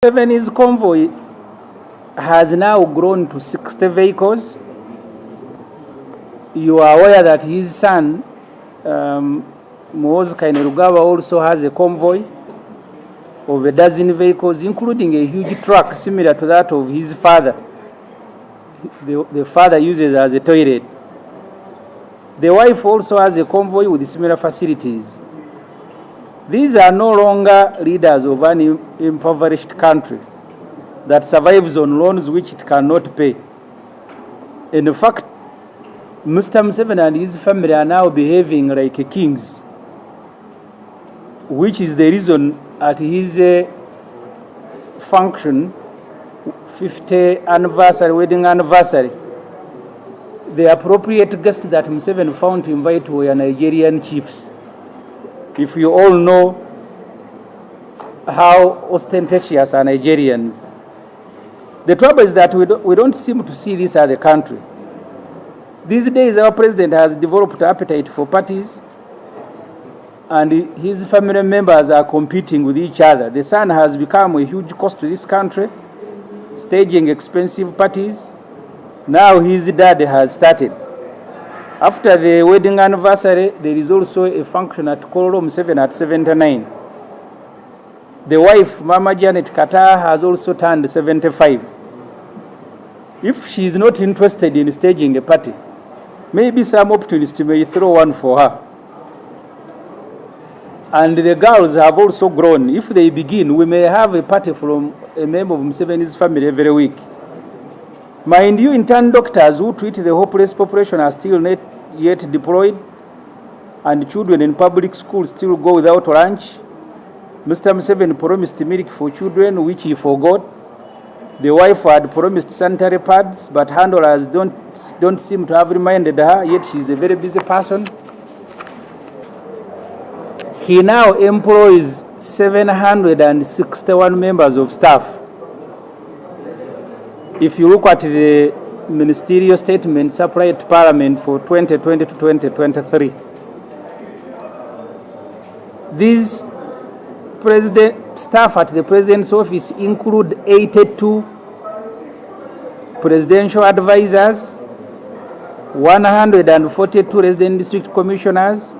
Museveni's convoy has now grown to 60 vehicles. You are aware that his son, Muhoozi Kainerugaba, also has a convoy of a dozen vehicles, including a huge truck similar to that of his father. The father uses as a toilet. The wife also has a convoy with similar facilities. These are no longer leaders of an impoverished country that survives on loans which it cannot pay. In fact, Mr. Museveni and his family are now behaving like kings, which is the reason at his function, 50th anniversary, wedding anniversary, the appropriate guests that Museveni found to invite were Nigerian chiefs. If you all know how ostentatious are Nigerians. The trouble is that we don't seem to see this as a country. These days, our president has developed appetite for parties, and his family members are competing with each other. The son has become a huge cost to this country, staging expensive parties. Now his dad has started. After the wedding anniversary, there is also a function at Kololo Museveni at 79. The wife, Mama Janet Kataa, has also turned 75. If she is not interested in staging a party, maybe some opportunist may throw one for her. And the girls have also grown. If they begin, we may have a party from a member of Museveni's family every week. Mind you, intern doctors who treat the hopeless population are still not yet deployed, and children in public schools still go without lunch. Mr. Museveni promised milk for children, which he forgot. The wife had promised sanitary pads, but handlers don't seem to have reminded her, yet she is a very busy person. He now employs 761 members of staff. If you look at the ministerial statement supplied to Parliament for 2020 to 2023, these staff at the President's office include 82 presidential advisors, 142 resident district commissioners,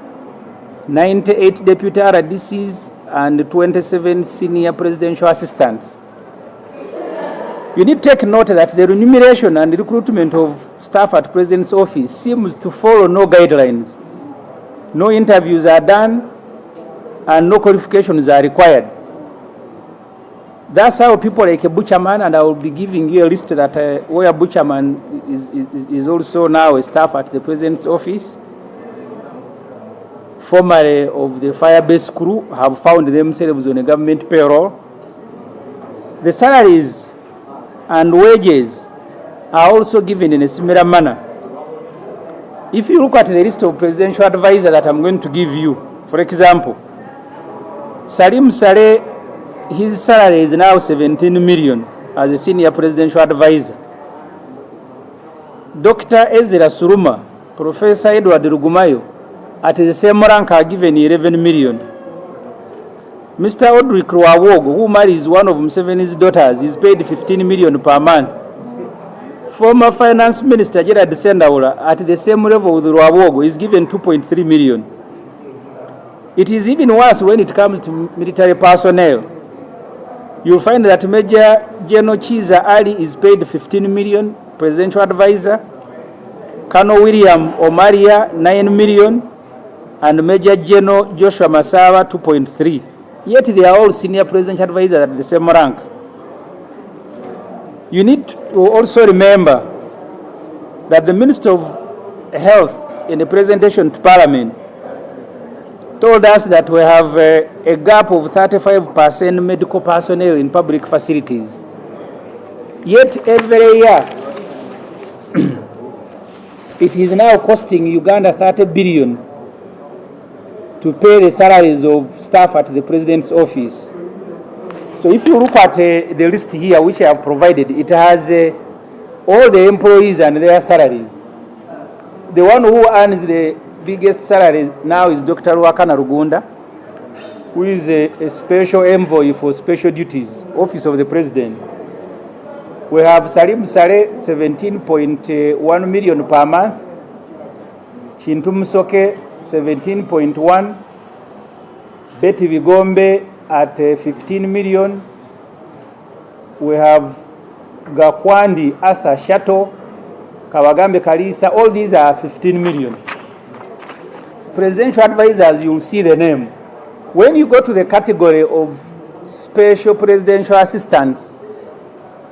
98 deputy RDCs, and 27 senior presidential assistants. You need to take note that the remuneration and recruitment of staff at President's office seems to follow no guidelines. No interviews are done, and no qualifications are required. That's how people like a butcherman, and I will be giving you a list that where butcherman is also now a staff at the President's office, formerly of the fire-based crew, have found themselves on a government payroll. The salaries and wages are also given in a similar manner. If you look at the list of presidential advisors that I'm going to give you, for example, Salim Saleh, his salary is now 17 million as a senior presidential advisor. Dr. Ezra Suruma, Professor Edward Rugumayo, at the same rank are given 11 million. Mr. Audrey Kruawogo, who marries one of Museveni's daughters, is paid 15 million per month. Former Finance Minister Gerard Sendaula, at the same level with Kruawogo, is given 2.3 million. It is even worse when it comes to military personnel. You'll find that Major General Chiza Ali is paid 15 million, presidential advisor. Colonel William Omaria, 9 million, and Major General Joshua Masawa, 2.3. Yet they are all senior presidential advisors at the same rank. You need to also remember that the Minister of Health, in a presentation to Parliament, told us that we have a gap of 35% medical personnel in public facilities. Yet every year, it is now costing Uganda 30 billion to pay the salaries of staff at the President's office. So if you look at the list here, which I have provided, it has all the employees and their salaries. The one who earns the biggest salary now is Dr. Ruakana Rugunda, who is a special envoy for special duties, Office of the President. We have Salim Saleh, 17.1 million per month. Chintu Musoke, 17.1. Betty Vigombe at 15 million. We have Gakwandi Asa Shato, Kawagambe Kalisa, all these are 15 million. Presidential advisors, you'll see the name. When you go to the category of special presidential assistants,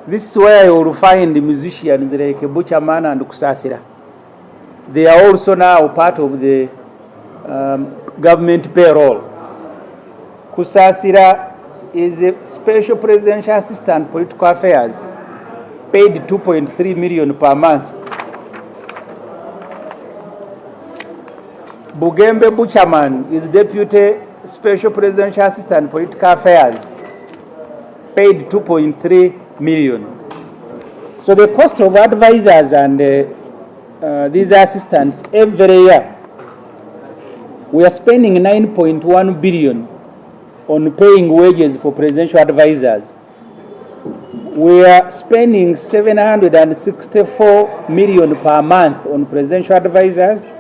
this is where you will find the musicians like Buchaman and Kusasira. They are also now part of the government payroll. Kusasira is a special presidential assistant political affairs, paid 2.3 million per month. Bugembe Buchaman is deputy special presidential assistant political affairs, paid 2.3 million. So the cost of advisors and these assistants every year, we are spending 9.1 billion on paying wages for presidential advisors. We are spending 764 million per month on presidential advisors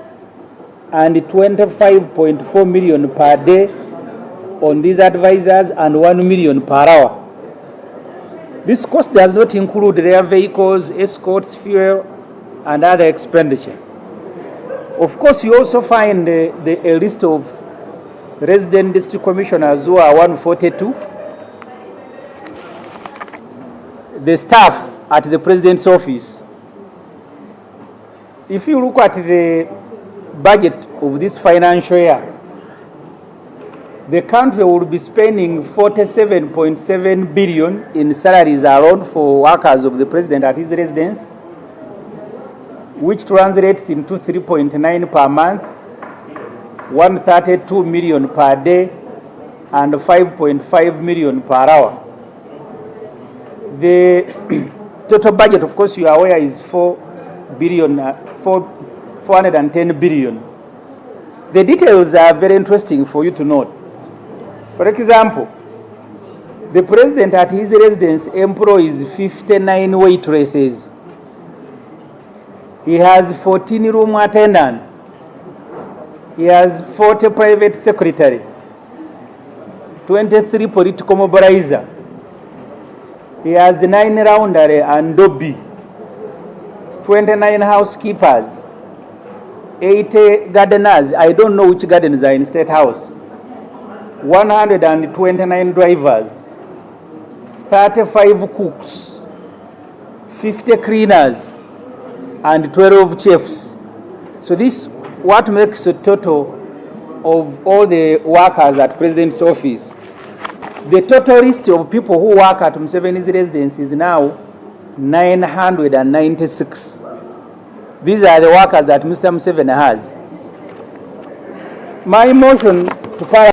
and 25.4 million per day on these advisors and 1 million per hour. This cost does not include their vehicles, escorts, fuel, and other expenditure. Of course, you also find a list of resident district commissioners who are 142. The staff at the president's office. If you look at the budget of this financial year, the country will be spending 47.7 billion in salaries alone for workers of the president at his residence, which translates into 3.9 per month, 132 million per day, and 5.5 million per hour. The total budget, of course, you are aware, is 410 billion. The details are very interesting for you to note. For example, the president at his residence employs 59 waitresses. He has 14 room attendants. He has 40 private secretary, 23 political mobilizer. He has 9 roundere and dobby, 29 housekeepers, 80 gardeners. I don't know which gardens are in State House. 129 drivers, 35 cooks, 50 cleaners, and 12 chefs. So this what makes a total of all the workers at President's office. The total list of people who work at Museveni's residence is now 996. These are the workers that Mr. Museveni has. My motion to